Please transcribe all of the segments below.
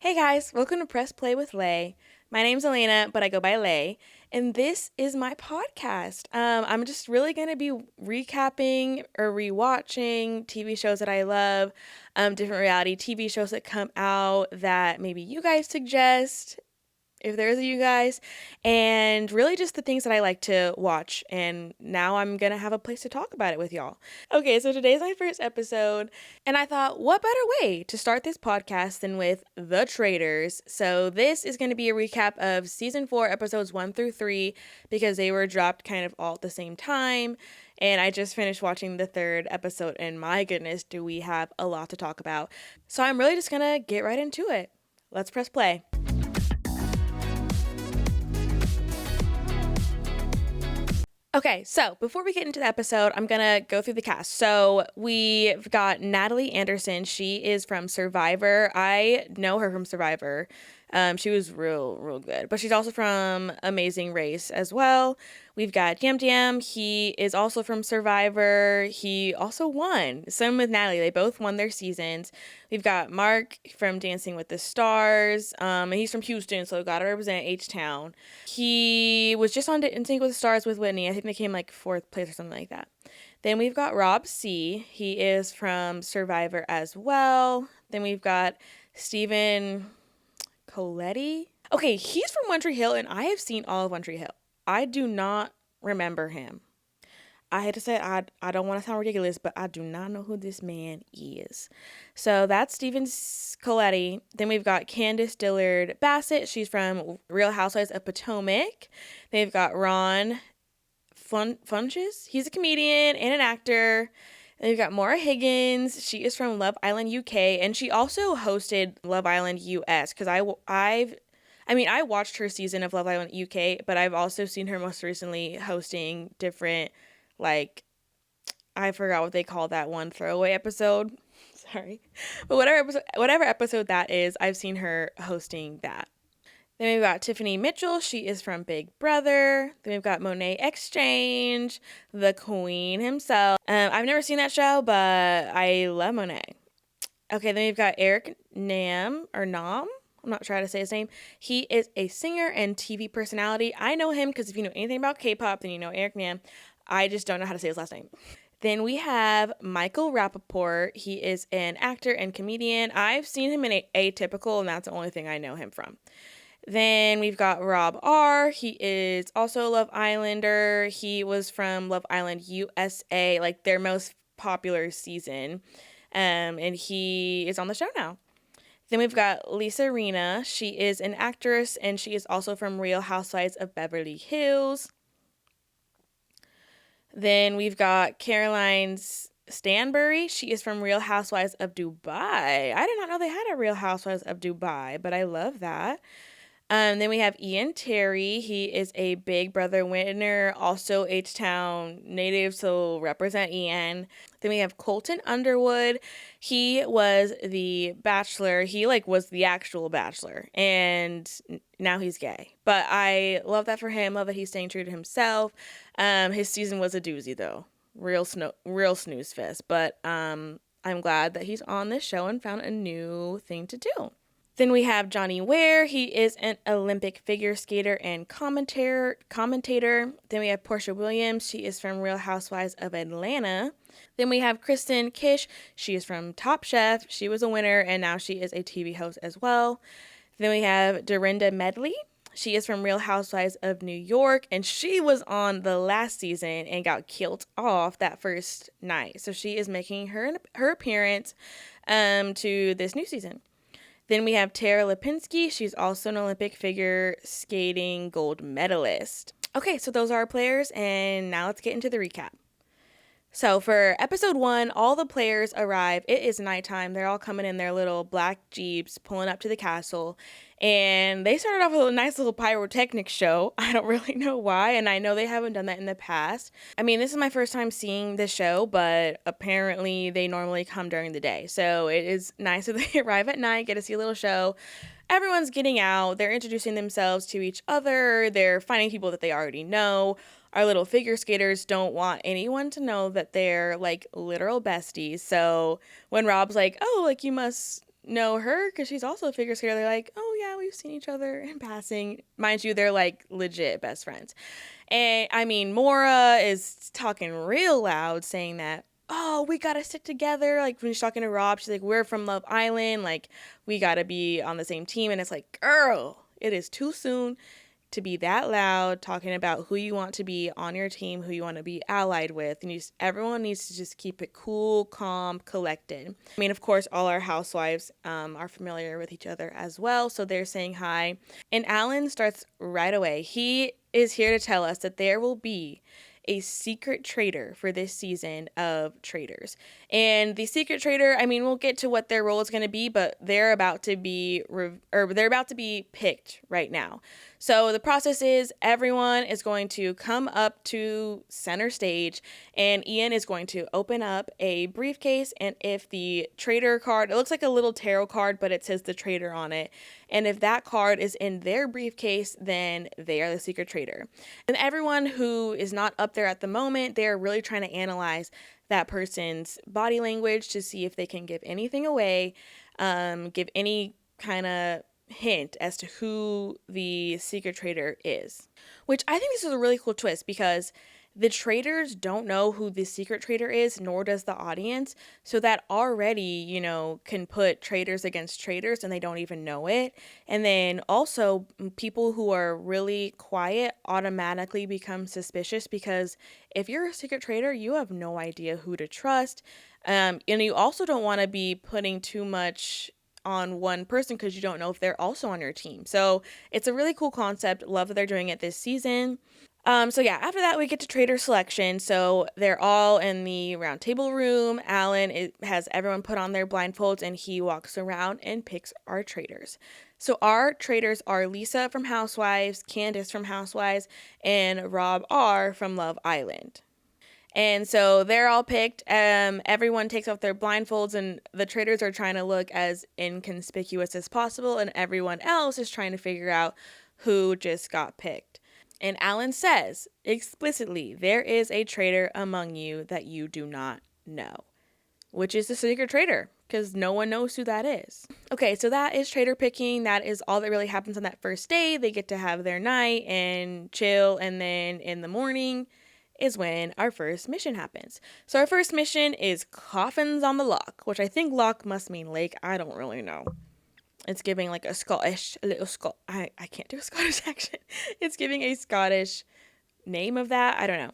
Hey guys, welcome to Press Play with Lay. My name's Elena, but I go by Lay, and this is my podcast. I'm just really going to be recapping or rewatching TV shows that I love, different reality TV shows that come out that maybe you guys suggest, if there's a you guys, and really just the things that I like to watch. And now I'm gonna have a place to talk about it with y'all. Okay, so today's my first episode, and I thought, what better way to start this podcast than with The Traitors? So this is gonna be a recap of season 4, episodes 1 through 3, because they were dropped kind of all at the same time. And I just finished watching the 3rd episode, and my goodness, do we have a lot to talk about. So I'm really just gonna get right into it. Let's press play. Okay, so before we get into the episode, I'm gonna go through the cast. So we've got Natalie Anderson. She is from Survivor. I know her from Survivor. She was real good. But she's also from Amazing Race as well. We've got Yam Yam. He is also from Survivor. He also won. Same with Natalie. They both won their seasons. We've got Mark from Dancing with the Stars. And he's from Houston, so gotta represent H-Town. He was just on Dancing with the Stars with Whitney. I think they came like 4th place or something like that. Then we've got Rob C. He is from Survivor as well. Then we've got Stephen Coletti. Okay, he's from One Tree Hill, and I have seen all of One Tree Hill. I do not remember him. I had to say, I don't want to sound ridiculous, but I do not know who this man is. So that's Stephen Coletti. Then we've got Candace Dillard Bassett. She's from Real Housewives of Potomac. Then we've got Ron Funches. He's a comedian and an actor. And we've got Maura Higgins. She is from Love Island UK, and she also hosted Love Island US, because I watched her season of Love Island UK, but I've also seen her most recently hosting different, like, I forgot what they call that one throwaway episode. Sorry. But whatever episode that is, I've seen her hosting that. Then we've got Tiffany Mitchell. She is from Big Brother. Then we've got Monet Exchange, the Queen himself. I've never seen that show, but I love Monet. Okay, then we've got Eric Nam, or Nam. I'm not sure how to say his name. He is a singer and TV personality. I know him because if you know anything about K-pop, then you know Eric Nam. I just don't know how to say his last name. Then we have Michael Rappaport. He is an actor and comedian. I've seen him in Atypical, and that's the only thing I know him from. Then we've got Rob R. He is also a Love Islander. He was from Love Island USA, like their most popular season. And he is on the show now. Then we've got Lisa Rinna. She is an actress, and she is also from Real Housewives of Beverly Hills. Then we've got Caroline Stanbury. She is from Real Housewives of Dubai. I did not know they had a Real Housewives of Dubai, but I love that. Then we have Ian Terry. He is a Big Brother winner, also H-Town native, so represent Ian. Then we have Colton Underwood. He was the Bachelor. He was the actual Bachelor, and now he's gay. But I love that for him. Love that he's staying true to himself. His season was a doozy though, real snooze fest. But I'm glad that he's on this show and found a new thing to do. Then we have Johnny Ware. He is an Olympic figure skater and commentator. Then we have Portia Williams. She is from Real Housewives of Atlanta. Then we have Kristen Kish. She is from Top Chef. She was a winner, and now she is a TV host as well. Then we have Dorinda Medley. She is from Real Housewives of New York, and she was on the last season and got killed off that first night. So she is making her appearance to this new season. Then we have Tara Lipinski. She's also an Olympic figure skating gold medalist. Okay, so those are our players, and now let's get into the recap. So for episode 1, all the players arrive. It is nighttime. They're all coming in their little black Jeeps, pulling up to the castle. And they started off with a nice little pyrotechnics show. I don't really know why, and I know they haven't done that in the past. I mean, this is my first time seeing the show, but apparently they normally come during the day. So it is nice that they arrive at night, get to see a little show. Everyone's getting out. They're introducing themselves to each other. They're finding people that they already know. Our little figure skaters don't want anyone to know that they're literal besties. So when Rob's like, oh, you must know her because she's also a figure skater. They're like, oh yeah, we've seen each other in passing. Mind you, they're like legit best friends. And I mean, Mora is talking real loud saying that, oh, we gotta stick together. Like when she's talking to Rob, she's like, we're from Love Island. Like we gotta be on the same team. And it's like, girl, it is too soon to be that loud talking about who you want to be on your team, who you want to be allied with. And everyone needs to just keep it cool, calm, collected. I mean, of course, all our housewives are familiar with each other as well. So they're saying hi. And Alan starts right away. He is here to tell us that there will be a secret traitor for this season of Traitors. And the secret traitor, I mean, we'll get to what their role is going to be, but they're about to be picked right now. So the process is everyone is going to come up to center stage, and Ian is going to open up a briefcase, and if the traitor card, it looks like a little tarot card, but it says the traitor on it, and if that card is in their briefcase, then they are the secret traitor. And everyone who is not up there at the moment, they're really trying to analyze that person's body language to see if they can give anything away, give any kind of hint as to who the secret traitor is. Which I think this is a really cool twist because the traitors don't know who the secret traitor is, nor does the audience. So that already, can put traitors against traitors and they don't even know it. And then also people who are really quiet automatically become suspicious because if you're a secret traitor, you have no idea who to trust. And you also don't want to be putting too much on one person because you don't know if they're also on your team. So it's a really cool concept. Love that they're doing it this season. So yeah, after that we get to traitor selection. So they're all in the round table room. Alan has everyone put on their blindfolds and he walks around and picks our traitors. So our traitors are Lisa from Housewives, Candace from Housewives, and Rob R from Love Island. And so they're all picked. Everyone takes off their blindfolds, and the traitors are trying to look as inconspicuous as possible, and everyone else is trying to figure out who just got picked. And Alan says explicitly, there is a traitor among you that you do not know, which is the secret traitor, because no one knows who that is. Okay, so that is traitor picking. That is all that really happens on that first day. They get to have their night and chill, and then in the morning is when our first mission happens. So our first mission is Coffins on the Loch, which I think loch must mean lake. I don't really know. It's giving like a little I can't do a Scottish accent. It's giving a Scottish name of that. I don't know.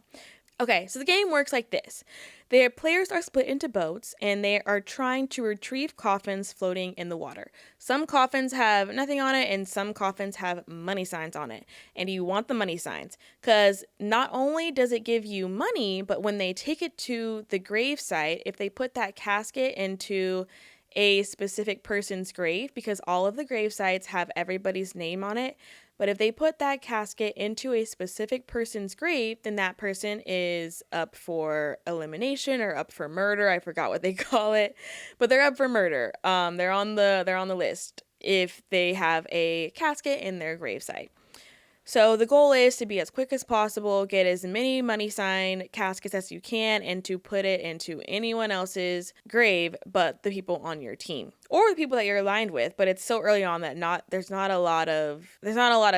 Okay, so the game works like this. The players are split into boats, and they are trying to retrieve coffins floating in the water. Some coffins have nothing on it, and some coffins have money signs on it. And you want the money signs, because not only does it give you money, but when they take it to the grave site, if they put that casket into a specific person's grave, because all of the grave sites have everybody's name on it, but if they put that casket into a specific person's grave, then that person is up for elimination or up for murder. I forgot what they call it, but they're up for murder. They're on the list if they have a casket in their gravesite. So the goal is to be as quick as possible, get as many money sign caskets as you can, and to put it into anyone else's grave but the people on your team or the people that you're aligned with. But it's so early on that there's not a lot of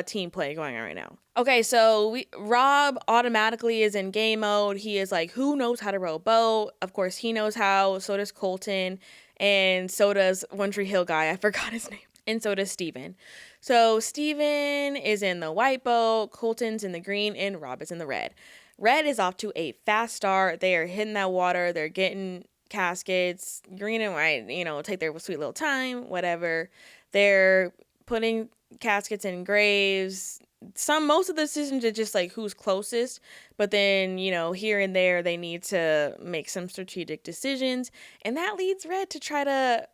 team play going on right now. Okay, so Rob automatically is in game mode. He is like, who knows how to row a boat? Of course, he knows how. So does Colton, and so does One Tree Hill guy. I forgot his name. And so does Steven. So Steven is in the white boat, Colton's in the green, and Rob is in the red. Red is off to a fast start. They are hitting that water. They're getting caskets. Green and white, take their sweet little time, whatever. They're putting caskets in graves. Most of the decisions are just like who's closest, but then, here and there they need to make some strategic decisions. And that leads Red to try to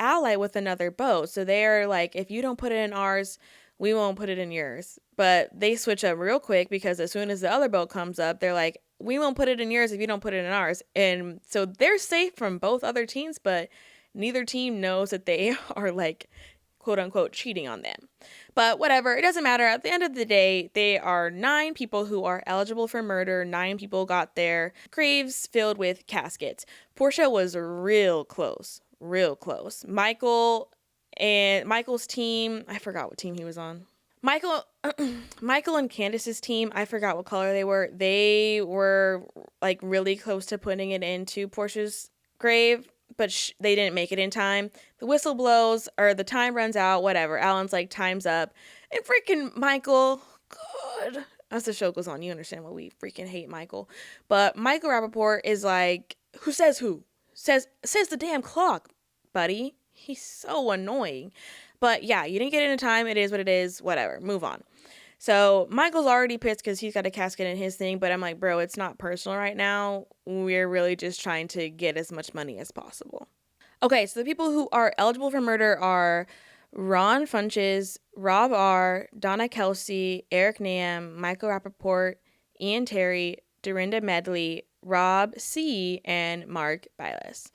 ally with another boat. So they're like, if you don't put it in ours, we won't put it in yours. But they switch up real quick because as soon as the other boat comes up, they're like, we won't put it in yours if you don't put it in ours. And so they're safe from both other teams, but neither team knows that they are like, quote unquote, cheating on them. But whatever, it doesn't matter. At the end of the day, they are 9 people who are eligible for murder. 9 people got their graves filled with caskets. Portia was real close. real close. Michael's team, I forgot what team he was on. Michael and Candace's team, I forgot what color they were. They were like really close to putting it into Portia's grave, but they didn't make it in time. The whistle blows, or the time runs out, whatever. Alan's like, time's up. And freaking Michael, God, as the show goes on, you understand why we freaking hate Michael. But Michael Rappaport is like, who says who? Says the damn clock, buddy. He's so annoying. But yeah, you didn't get it in time. It is what it is. Whatever. Move on. So Michael's already pissed because he's got a casket in his thing. But I'm like, bro, it's not personal right now. We're really just trying to get as much money as possible. Okay, so the people who are eligible for murder are Ron Funches, Rob R., Donna Kelsey, Eric Nam, Michael Rappaport, Ian Terry, Dorinda Medley, Rob C., and Mark Biles.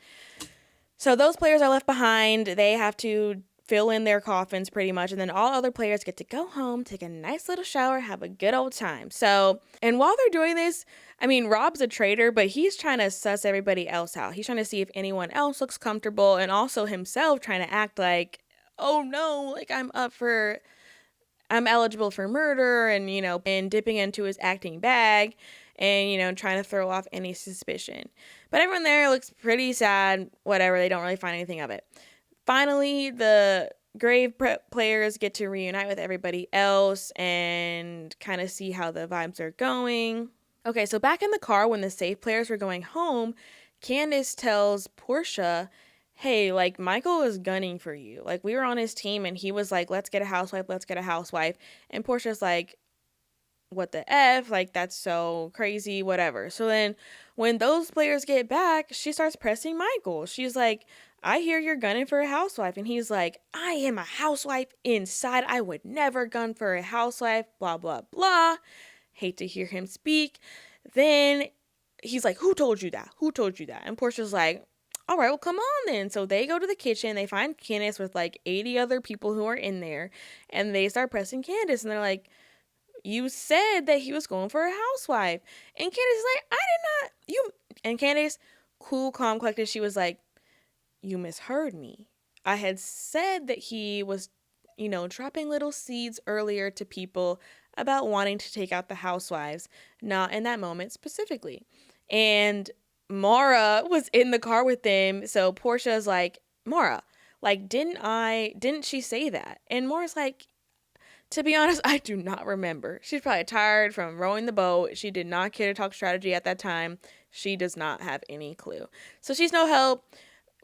So those players are left behind. They have to fill in their coffins pretty much, and then all other players get to go home, take a nice little shower, have a good old time. So, and while they're doing this, I mean, Rob's a traitor, but he's trying to suss everybody else out. He's trying to see if anyone else looks comfortable, and also himself trying to act like, oh no, like I'm eligible for murder, and, you know, and dipping into his acting bag and, you know, trying to throw off any suspicion. But everyone there looks pretty sad, whatever, they don't really find anything of it. Finally, the grave players get to reunite with everybody else and kind of see how the vibes are going. Okay, so back in the car when the safe players were going home, Candace tells Portia, hey, like, Michael is gunning for you. Like, we were on his team and he was like, let's get a housewife, let's get a housewife. And Portia's like, what the F? Like, that's so crazy, whatever. So then when those players get back, she starts pressing Michael. She's like, I hear you're gunning for a housewife. And he's like, I am a housewife inside. I would never gun for a housewife, blah, blah, blah. Hate to hear him speak. Then he's like, who told you that? Who told you that? And Portia's like, all right, well, come on then. So they go to the kitchen. They find Candace with like 80 other people who are in there. And they start pressing Candace. And they're like, you said that he was going for a housewife. And Candace is like, I did not. And Candace, cool, calm, collected, she was like, you misheard me. I had said that he was, you know, dropping little seeds earlier to people about wanting to take out the housewives, not in that moment specifically. And Mara was in the car with them. So Portia's like, Mara, like, didn't she say that? And Mara's like, to be honest, I do not remember. She's probably tired from rowing the boat. She did not care to talk strategy at that time. She does not have any clue. So she's no help.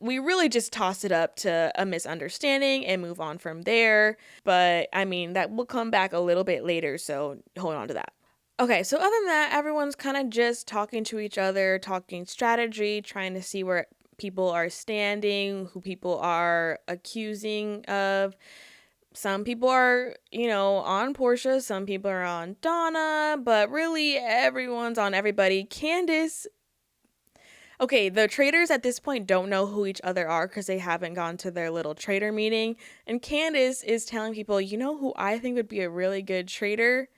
We really just toss it up to a misunderstanding and move on from there. But, I mean, that will come back a little bit later, so hold on to that. Okay, so other than that, everyone's kind of just talking to each other, talking strategy, trying to see where people are standing, who people are accusing of. Some people are, you know, on Portia, some people are on Donna, but really everyone's on everybody. Candace, okay, the traitors at this point don't know who each other are because they haven't gone to their little traitor meeting. And Candace is telling people, you know who I think would be a really good traitor?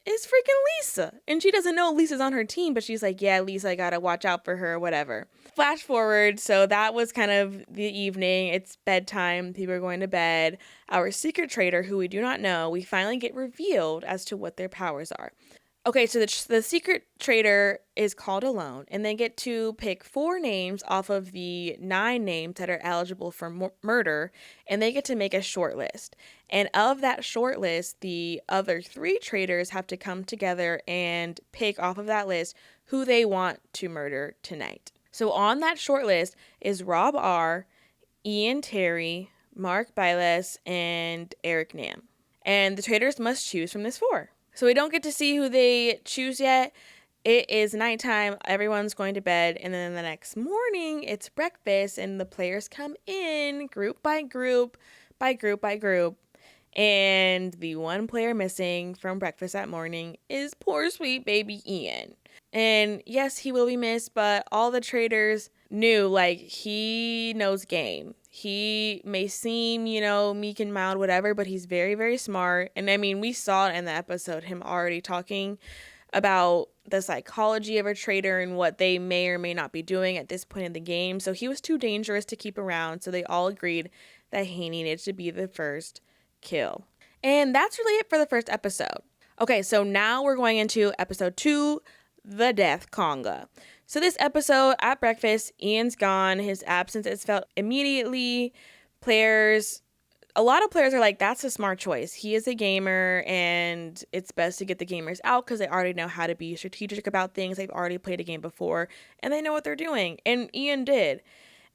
Is freaking Lisa. And she doesn't know Lisa's on her team, but she's like, yeah, Lisa, I gotta watch out for her, whatever. Flash forward, so that was kind of the evening. It's bedtime, people are going to bed. Our secret traitor, who we do not know, we finally get revealed as to what their powers are. Okay, so the secret traitor is called alone, and they get to pick 4 names off of the 9 names that are eligible for murder, and they get to make a short list. And of that short list, the other 3 traitors have to come together and pick off of that list who they want to murder tonight. So on that short list is Rob R., Ian Terry, Mark Biles, and Eric Nam. And the traitors must choose from this 4. So we don't get to see who they choose yet. It is nighttime, everyone's going to bed, and then the next morning it's breakfast and the players come in group by group, by group by group. And the one player missing from breakfast that morning is poor sweet baby Ian. And yes, he will be missed, but all the traitors knew, like, he knows game. He may seem, you know, meek and mild, whatever, but he's very, very smart. And I mean, we saw it in the episode, him already talking about the psychology of a traitor and what they may or may not be doing at this point in the game. So he was too dangerous to keep around. So they all agreed that he needed to be the first kill. And that's really it for the first episode. Okay, so now we're going into episode 2, The Death Conga. So this episode, at breakfast, Ian's gone. His absence is felt immediately. A lot of players are like, that's a smart choice. He is a gamer, and it's best to get the gamers out because they already know how to be strategic about things. They've already played a game before, and they know what they're doing. And Ian did.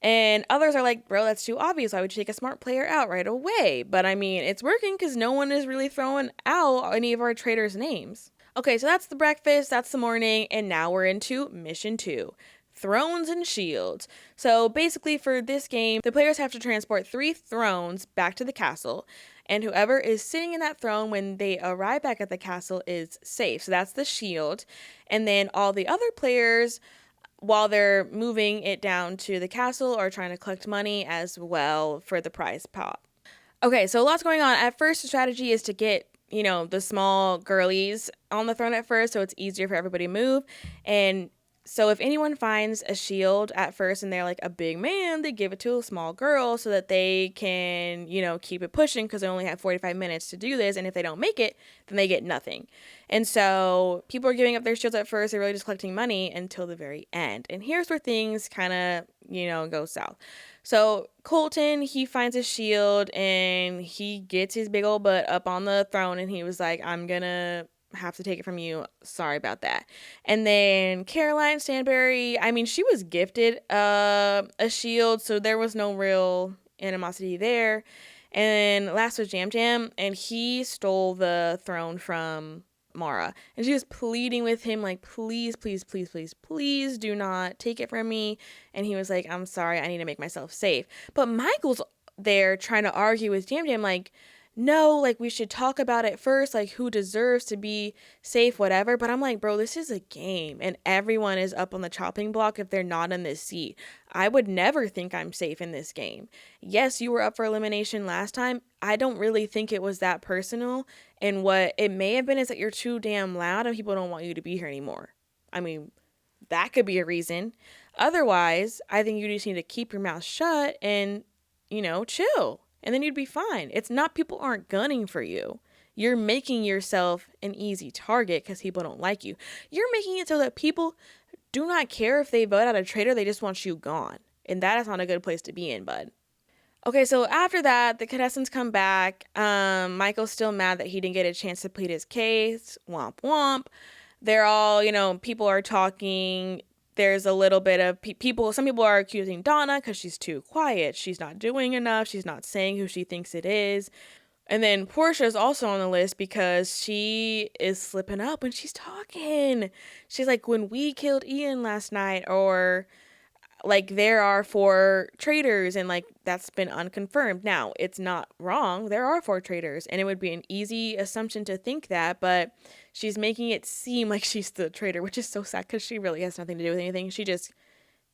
And others are like, bro, that's too obvious. Why would you take a smart player out right away? But I mean, it's working because no one is really throwing out any of our traitors' names. Okay, so that's the breakfast, that's the morning, and now we're into mission 2. Thrones and shields. So basically for this game, the players have to transport 3 thrones back to the castle, and whoever is sitting in that throne when they arrive back at the castle is safe. So that's the shield. And then all the other players, while they're moving it down to the castle, are trying to collect money as well for the prize pot. Okay, so lots going on. At first, the strategy is to get, the small girlies on the throne at first, so it's easier for everybody to move. And so if anyone finds a shield at first and they're like a big man, they give it to a small girl so that they can, keep it pushing because they only have 45 minutes to do this. And if they don't make it, then they get nothing. And so people are giving up their shields at first. They're really just collecting money until the very end. And here's where things kind of, go south. So Colton, he finds a shield and he gets his big old butt up on the throne and he was like, I'm gonna have to take it from you. Sorry about that. And then Caroline Stanberry, I mean, she was gifted a shield, so there was no real animosity there. And last was Jam Jam, and he stole the throne from Mara. And she was pleading with him, like, please, please, please, please, please do not take it from me. And he was like, I'm sorry, I need to make myself safe. But Michael's there trying to argue with Jam Jam, like, no, like, we should talk about it first, like, who deserves to be safe, whatever. But I'm like, bro, this is a game, and everyone is up on the chopping block if they're not in this seat. I would never think I'm safe in this game. Yes, you were up for elimination last time. I don't really think it was that personal, and what it may have been is that you're too damn loud and people don't want you to be here anymore. I mean, that could be a reason. Otherwise, I think you just need to keep your mouth shut and, chill. And then you'd be fine. It's not people aren't gunning for you. You're making yourself an easy target because people don't like you. You're making it so that people do not care if they vote out a traitor. They just want you gone. And that is not a good place to be in, bud. Okay, so after that, the contestants come back. Michael's still mad that he didn't get a chance to plead his case. Womp womp. They're all, people are talking. There's a little bit of people. Some people are accusing Donna because she's too quiet. She's not doing enough. She's not saying who she thinks it is. And then Portia's also on the list because she is slipping up when she's talking. She's like, when we killed Ian last night, or like, there are 4 traitors, and like, that's been unconfirmed. Now, it's not wrong. There are 4 traitors, and it would be an easy assumption to think that, but she's making it seem like she's the traitor, which is so sad because she really has nothing to do with anything. She just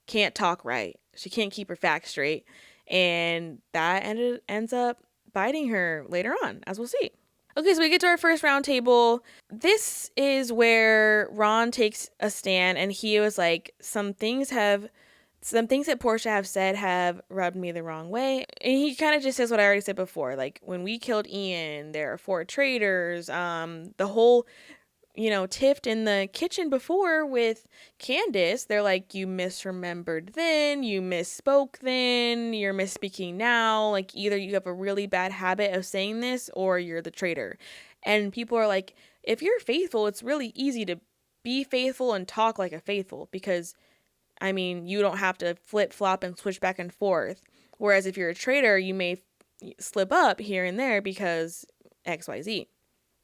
can't talk right. She can't keep her facts straight, and that ends up biting her later on, as we'll see. Okay, so we get to our first round table. This is where Ron takes a stand, and he was like, some things that Portia have said have rubbed me the wrong way. And he kind of just says what I already said before. Like, when we killed Ian, there are 4 traitors. The whole, tiffed in the kitchen before with Candace. They're like, you misremembered then, you misspoke then, you're misspeaking now. Like, either you have a really bad habit of saying this or you're the traitor. And people are like, if you're faithful, it's really easy to be faithful and talk like a faithful because you don't have to flip-flop and switch back and forth. Whereas if you're a traitor, you may slip up here and there because XYZ.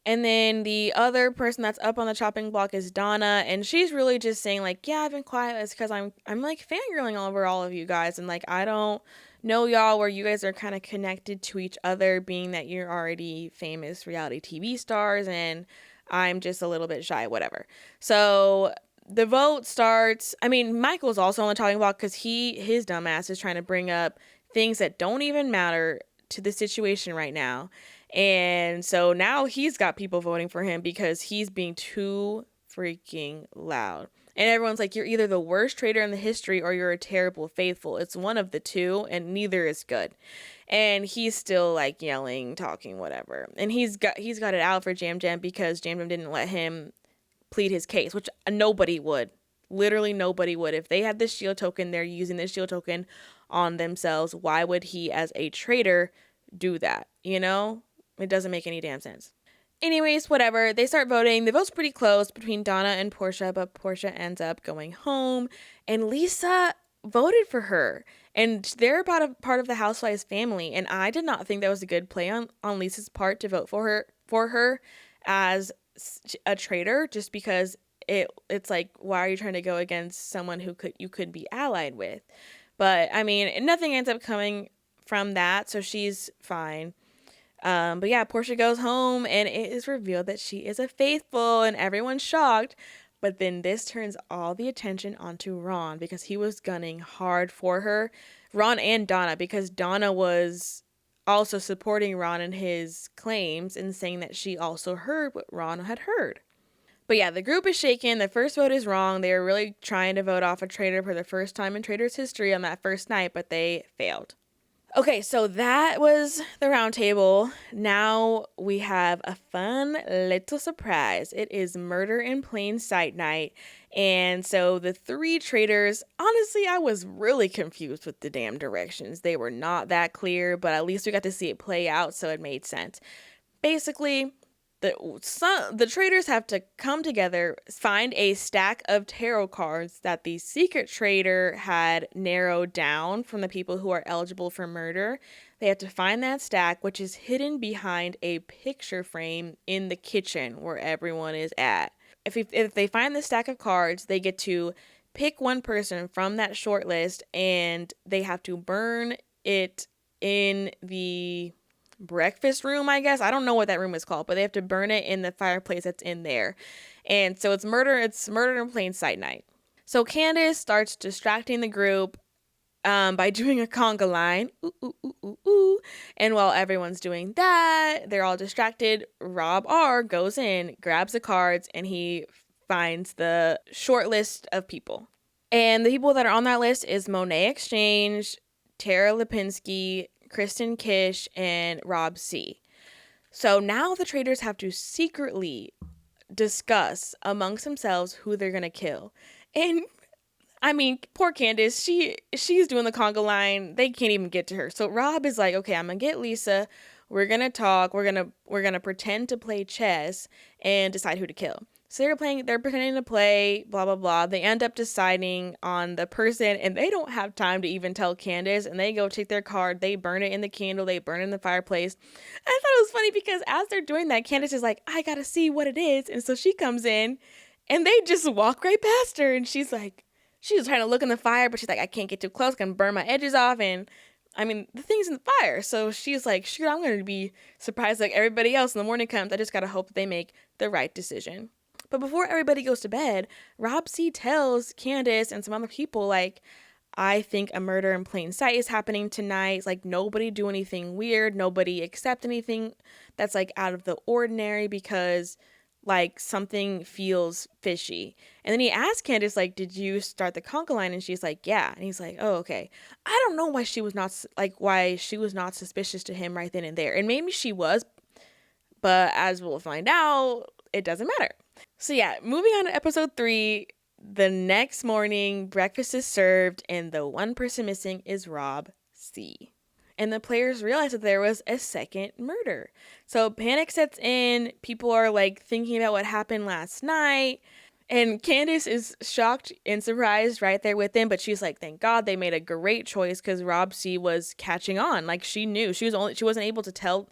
And then the other person that's up on the chopping block is Donna, and she's really just saying, like, yeah, I've been quiet. It's because I'm like, fangirling over all of you guys, and, like, I don't know y'all where you guys are kind of connected to each other, being that you're already famous reality TV stars, and I'm just a little bit shy, whatever. So the vote starts. Michael's also on the talking block because his dumbass is trying to bring up things that don't even matter to the situation right now. And so now he's got people voting for him because he's being too freaking loud. And everyone's like, you're either the worst traitor in the history or you're a terrible faithful. It's one of the two, and neither is good. And he's still like yelling, talking, whatever. And he's got it out for Jam Jam because Jam Jam didn't let him plead his case, which nobody would. Literally nobody would. If they had this shield token, they're using this shield token on themselves. Why would he, as a traitor, do that? You know? It doesn't make any damn sense. Anyways, whatever. They start voting. The vote's pretty close between Donna and Portia, but Portia ends up going home. And Lisa voted for her. And they're about a part of the Housewives family. And I did not think that was a good play on Lisa's part to vote for her as a traitor, just because it's like, why are you trying to go against someone who you could be allied with? But I mean, nothing ends up coming from that, so she's fine. But yeah, Portia goes home and it is revealed that she is a faithful and everyone's shocked. But then this turns all the attention onto Ron because he was gunning hard for her. Ron and Donna, because Donna was also supporting Ron in his claims and saying that she also heard what Ron had heard. But yeah, the group is shaken. The first vote is wrong. They were really trying to vote off a traitor for the first time in Traitors history on that first night, but they failed. Okay, so that was the round table. Now we have a fun little surprise. It is Murder in Plain Sight night. And so the three traitors, honestly, I was really confused with the damn directions. They were not that clear, but at least we got to see it play out, so it made sense. Basically, the traitors have to come together, find a stack of tarot cards that the secret traitor had narrowed down from the people who are eligible for murder. They have to find that stack, which is hidden behind a picture frame in the kitchen where everyone is at. If they find the stack of cards, they get to pick one person from that short list, and they have to burn it in the breakfast room, I guess. I don't know what that room is called, but they have to burn it in the fireplace that's in there. And so it's murder in plain sight night. So Candace starts distracting the group by doing a conga line. Ooh, ooh, ooh, ooh, ooh. And while everyone's doing that, they're all distracted. Rob R goes in, grabs the cards, and he finds the short list of people. And the people that are on that list is Monet Exchange, Tara Lipinski, Kristen Kish, and Rob C. So now the traitors have to secretly discuss amongst themselves who they're going to kill. And I mean, poor Candace, she's doing the conga line. They can't even get to her. So Rob is like, okay, I'm going to get Lisa. We're going to talk. We're going to pretend to play chess and decide who to kill. So they're pretending to play, blah, blah, blah. They end up deciding on the person, and they don't have time to even tell Candace, and they go take their card, they burn it in the candle, they burn it in the fireplace. I thought it was funny because as they're doing that, Candace is like, I gotta see what it is. And so she comes in, and they just walk right past her, and she's trying to look in the fire, but she's like, I can't get too close, gonna burn my edges off, and I mean, the thing's in the fire. So she's like, shoot, I'm gonna be surprised like everybody else when the morning comes. I just gotta hope that they make the right decision. But before everybody goes to bed, Rob C tells Candace and some other people, like, I think a murder in plain sight is happening tonight. Like, nobody do anything weird. Nobody accept anything that's, like, out of the ordinary because, like, something feels fishy. And then he asks Candace, like, did you start the conga line? And she's like, yeah. And he's like, oh, okay. I don't know why she was not suspicious to him right then and there. And maybe she was, but as we'll find out, it doesn't matter. So yeah, moving on to episode 3, the next morning, breakfast is served, and the one person missing is Rob C. And the players realize that there was a second murder. So panic sets in, people are like thinking about what happened last night, and Candace is shocked and surprised right there with them, but she's like, thank God they made a great choice because Rob C was catching on. Like, she knew. She wasn't able to tell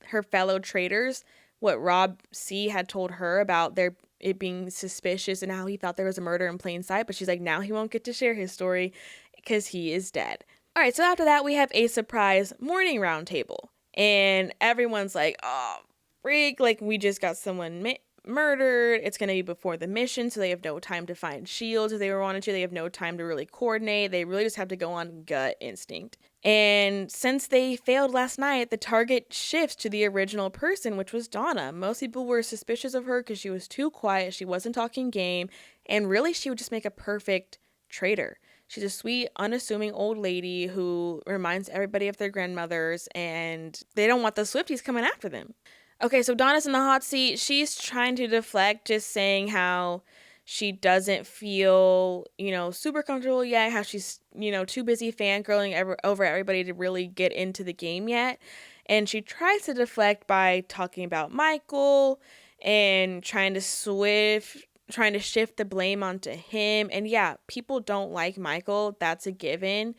her fellow traitors what Rob C had told her about it being suspicious and how he thought there was a murder in plain sight. But she's like, now he won't get to share his story because he is dead. All right, so after that, we have a surprise morning roundtable. And everyone's like, oh, freak, like, we just got someone murdered. It's going to be before the mission, so they have no time to find shields if they wanted to. They have no time to really coordinate. They really just have to go on gut instinct. And since they failed last night, the target shifts to the original person, which was Donna. Most people were suspicious of her because she was too quiet, she wasn't talking game, and really she would just make a perfect traitor. She's a sweet, unassuming old lady who reminds everybody of their grandmothers, and they don't want the Swifties coming after them. Okay, so Donna's in the hot seat. She's trying to deflect, just saying how she doesn't feel, super comfortable yet, how she's, too busy fangirling over everybody to really get into the game yet. And she tries to deflect by talking about Michael and trying to shift the blame onto him. And yeah, people don't like Michael. That's a given.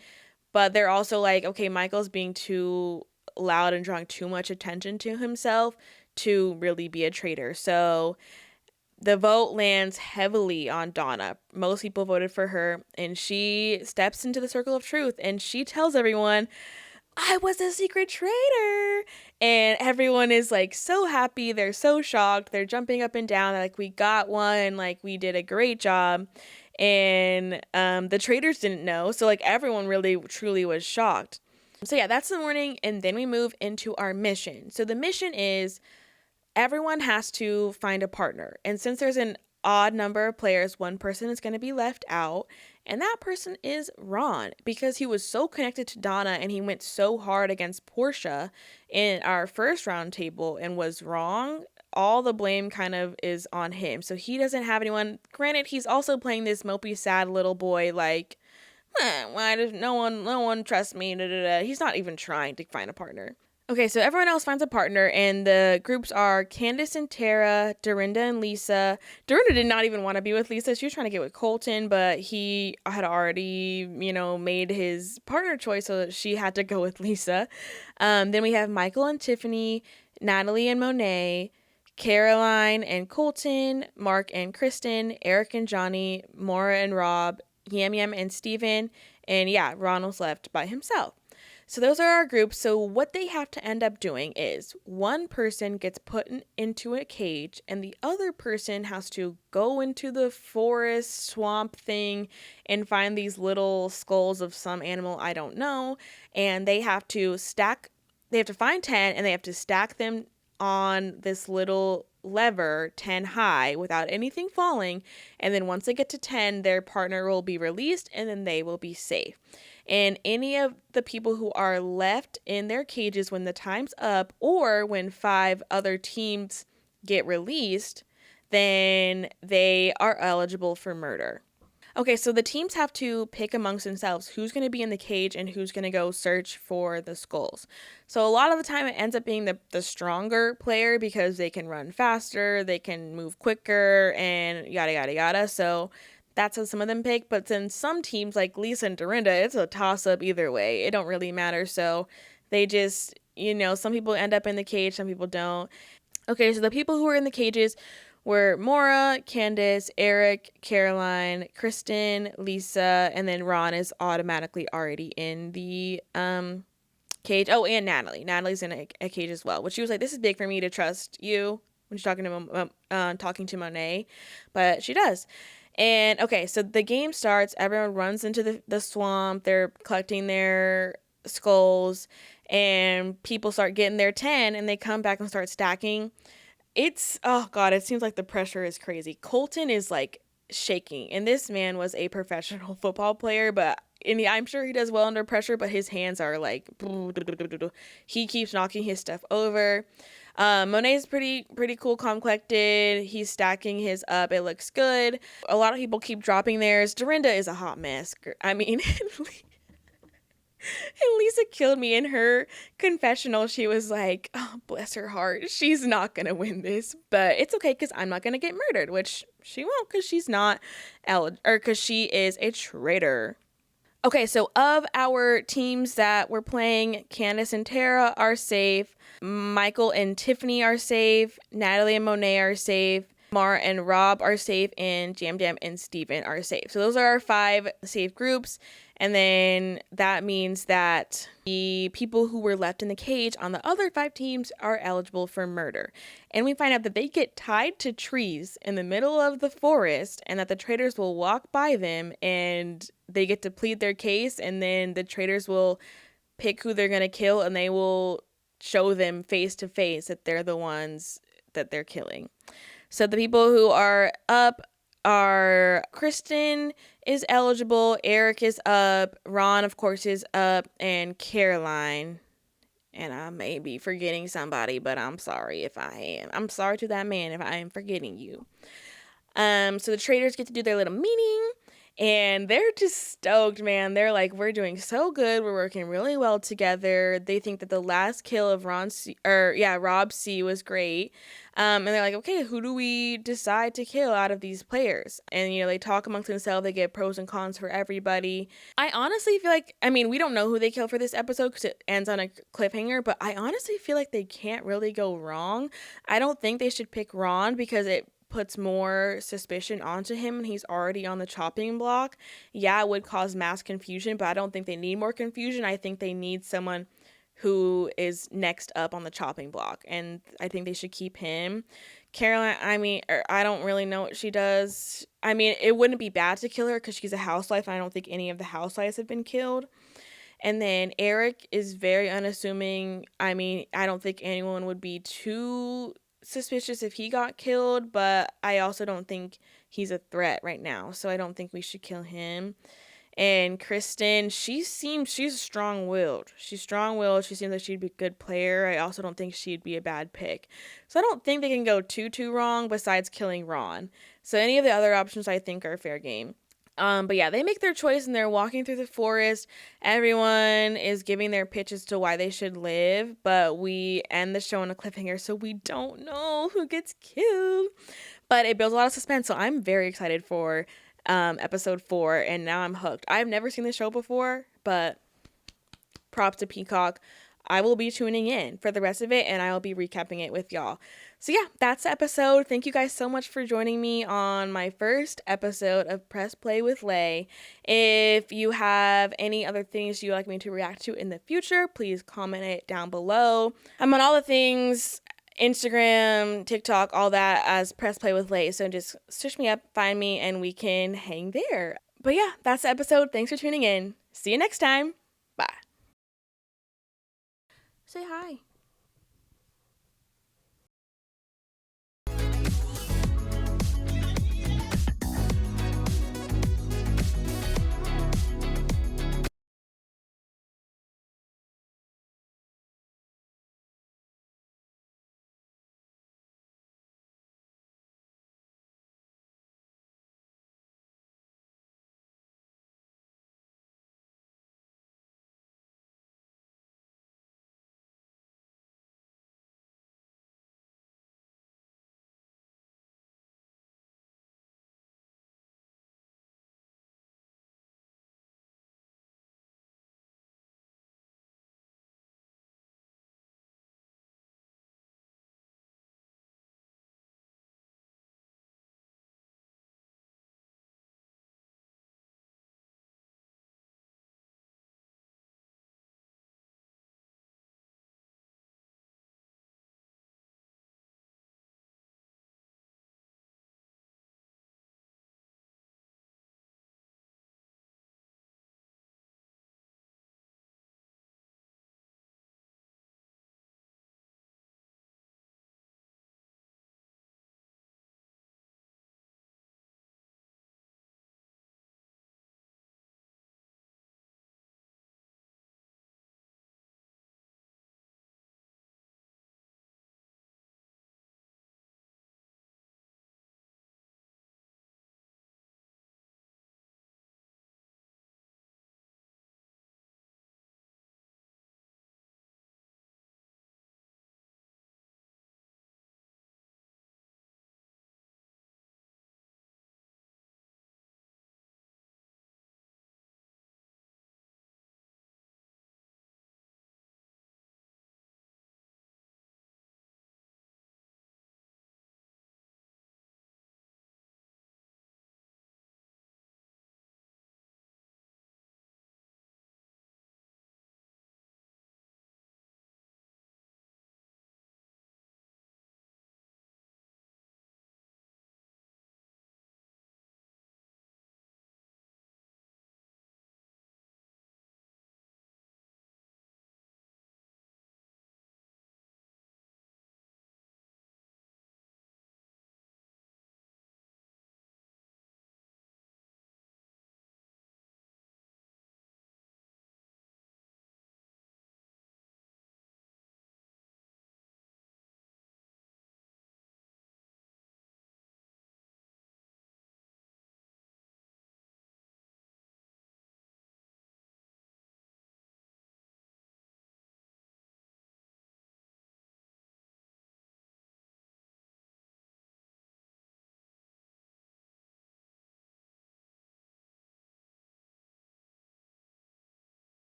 But they're also like, okay, Michael's being too loud and drawing too much attention to himself to really be a traitor. So the vote lands heavily on Donna. Most people voted for her, and she steps into the circle of truth and she tells everyone, I was a secret traitor. And everyone is like so happy. They're so shocked. They're jumping up and down. They're like, we got one. Like, we did a great job. And the traitors didn't know. So, like, everyone really, truly was shocked. So, yeah, that's the morning. And then we move into our mission. So, the mission is everyone has to find a partner. And since there's an odd number of players, one person is going to be left out. And that person is Ron, because he was so connected to Donna and he went so hard against Portia in our first round table and was wrong. All the blame kind of is on him. So he doesn't have anyone. Granted, he's also playing this mopey, sad little boy, like, why does no one trust me? Da, da, da. He's not even trying to find a partner. Okay, so everyone else finds a partner, and the groups are Candace and Tara, Dorinda and Lisa. Dorinda did not even want to be with Lisa. She was trying to get with Colton, but he had already, made his partner choice, so she had to go with Lisa. Then we have Michael and Tiffany, Natalie and Monet, Caroline and Colton, Mark and Kristen, Eric and Johnny, Maura and Rob, Yam Yam and Steven, and yeah, Ronald's left by himself. So those are our groups. So what they have to end up doing is one person gets put into a cage and the other person has to go into the forest swamp thing and find these little skulls of some animal I don't know. And they have to find 10 and they have to stack them on this little lever 10 high without anything falling. And then once they get to 10, their partner will be released and then they will be safe. And any of the people who are left in their cages when the time's up or when 5 other teams get released, then they are eligible for murder. Okay, so the teams have to pick amongst themselves who's going to be in the cage and who's going to go search for the skulls. So a lot of the time it ends up being the stronger player because they can run faster, they can move quicker, and yada, yada, yada. So that's how some of them pick. But then some teams like Lisa and Dorinda, it's a toss-up either way. It don't really matter. So they just, some people end up in the cage, some people don't. Okay, so the people who were in the cages were Maura, Candace, Eric, Caroline, Kristen, Lisa, and then Ron is automatically already in the cage. Oh, and Natalie. Natalie's in a cage as well, which she was like, this is big for me to trust you when she's talking to Monet, but she does. And okay, so the game starts. Everyone runs into the swamp. They're collecting their skulls, and people start getting their 10, and they come back and start stacking. Oh God, it seems like the pressure is crazy. Colton is like shaking, and this man was a professional football player, I'm sure he does well under pressure, but his hands are like, he keeps knocking his stuff over. Monet's pretty cool, calm, collected. He's stacking his up. It looks good. A lot of people keep dropping theirs. Dorinda is a hot mess. I mean, and Lisa killed me in her confessional. She was like, oh, bless her heart. She's not going to win this, but it's okay because I'm not going to get murdered, which she won't because she's not because she is a traitor. Okay, so of our teams that we're playing, Candace and Tara are safe. Michael and Tiffany are safe. Natalie and Monet are safe. Mar and Rob are safe. And Jam Jam and Steven are safe. So those are our 5 safe groups. And then that means that the people who were left in the cage on the other 5 teams are eligible for murder. And we find out that they get tied to trees in the middle of the forest and that the traitors will walk by them and they get to plead their case, and then the traitors will pick who they're going to kill, and they will show them face to face that they're the ones that they're killing. So the people who are up are Kristen is eligible, Eric is up, Ron, of course, is up, and Caroline. And I may be forgetting somebody, but I'm sorry if I am. I'm sorry to that man if I am forgetting you. So the Traitors get to do their little meeting, and they're just stoked, man. They're like, we're doing so good. We're working really well together. They think that the last kill of Rob C was great. And they're like, okay, who do we decide to kill out of these players? And, they talk amongst themselves. They get pros and cons for everybody. I honestly feel like, we don't know who they kill for this episode because it ends on a cliffhanger, but I honestly feel like they can't really go wrong. I don't think they should pick Ron because it puts more suspicion onto him and he's already on the chopping block. Yeah, it would cause mass confusion, but I don't think they need more confusion. I think they need someone who is next up on the chopping block, and I think they should keep him. Caroline, I don't really know what she does. It wouldn't be bad to kill her because she's a housewife, and I don't think any of the housewives have been killed. And then Eric is very unassuming. I don't think anyone would be too suspicious if he got killed, but I also don't think he's a threat right now, so I don't think we should kill him. And Kristen, she's strong-willed. She's strong-willed. She seems like she'd be a good player. I also don't think she'd be a bad pick. So I don't think they can go too wrong besides killing Ron. So any of the other options I think are fair game. But yeah, they make their choice and they're walking through the forest. Everyone is giving their pitches to why they should live, but we end the show on a cliffhanger, so we don't know who gets killed. But it builds a lot of suspense, so I'm very excited for episode 4, and now I'm hooked. I've never seen the show before, but props to Peacock. I will be tuning in for the rest of it, and I will be recapping it with y'all. So yeah, that's the episode. Thank you guys so much for joining me on my first episode of Press Play with Lay. If you have any other things you'd like me to react to in the future, please comment it down below. I'm on all the things, Instagram, TikTok, all that as Press Play with Lay. So just search me up, find me, and we can hang there. But yeah, that's the episode. Thanks for tuning in. See you next time. Bye. Say hi.